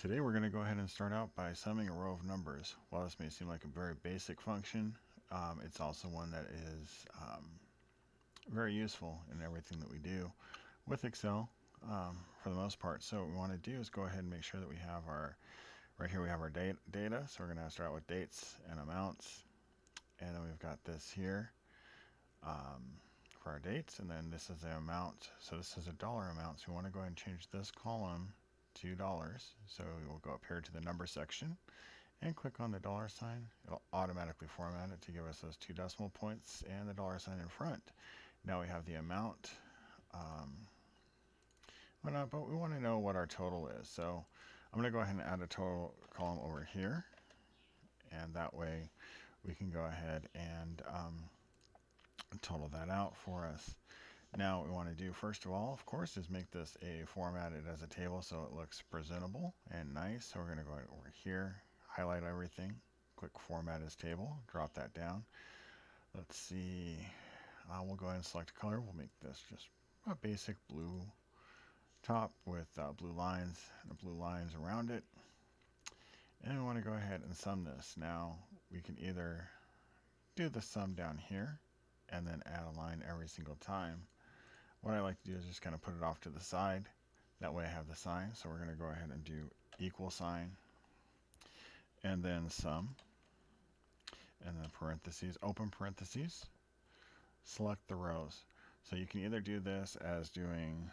Today we're going to go ahead and start out by summing a row of numbers. While this may seem like a very basic function, it's also one that is very useful in everything that we do with Excel for the most part. So what we want to do is go ahead and make sure that we have right here we have our data. So we're going to start out with dates and amounts. And then we've got this here for our dates. And then this is the amount. So this is a dollar amount. So we want to go ahead and change this column to dollars. So we will go up here to the number section and click on the dollar sign. It'll automatically format it to give us those 2 decimal points and the dollar sign in front. Now we have the amount, but we want to know what our total is. So I'm going to go ahead and add a total column over here, and that way we can go ahead and total that out for us. Now what we want to do first of all, of course, is make this formatted as a table so it looks presentable and nice. So we're going to go over here, highlight everything, click Format as Table, drop that down. Let's see, we'll go ahead and select a color. We'll make this just a basic blue top with blue lines and blue lines around it. And we want to go ahead and sum this. Now we can either do the sum down here and then add a line every single time. What I like to do is just kind of put it off to the side. That way I have the sign. So we're going to go ahead and do equal sign and then sum and then parentheses, open parentheses, select the rows. So you can either do this as doing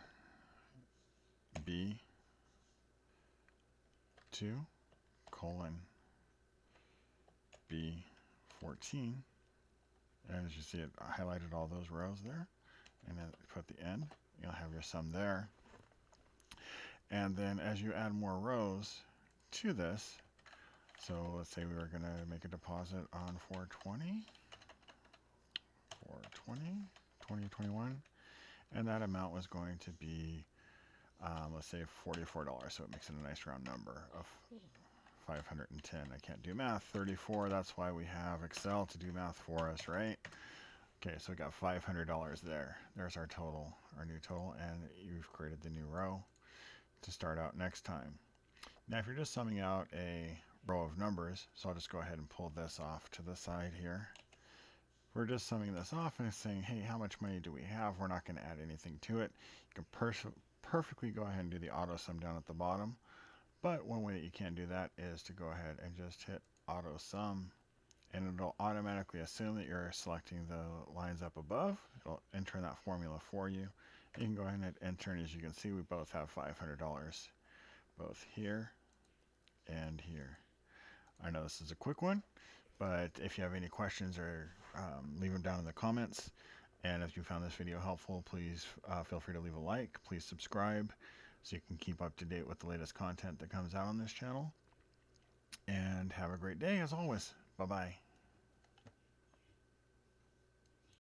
B2 colon B14. And as you see, it highlighted all those rows there. And then put the end, you'll have your sum there. And then as you add more rows to this, so let's say we were going to make a deposit on 420, 2021, and that amount was going to be, let's say $44, so it makes it a nice round number of 510. I can't do math. 34, that's why we have Excel to do math for us, right? Okay, so we got $500 there. There's our total, our new total, and you've created the new row to start out next time. Now, if you're just summing out a row of numbers, so I'll just go ahead and pull this off to the side here. We're just summing this off and it's saying, hey, how much money do we have? We're not going to add anything to it. You can perfectly go ahead and do the auto sum down at the bottom. But one way that you can do that is to go ahead and just hit auto sum, and it'll automatically assume that you're selecting the lines up above. It'll enter that formula for you. You can go ahead and hit enter, and as you can see, we both have $500, both here and here. I know this is a quick one, but if you have any questions, or leave them down in the comments. And if you found this video helpful, please feel free to leave a like. Please subscribe so you can keep up to date with the latest content that comes out on this channel. And have a great day as always. Bye-bye.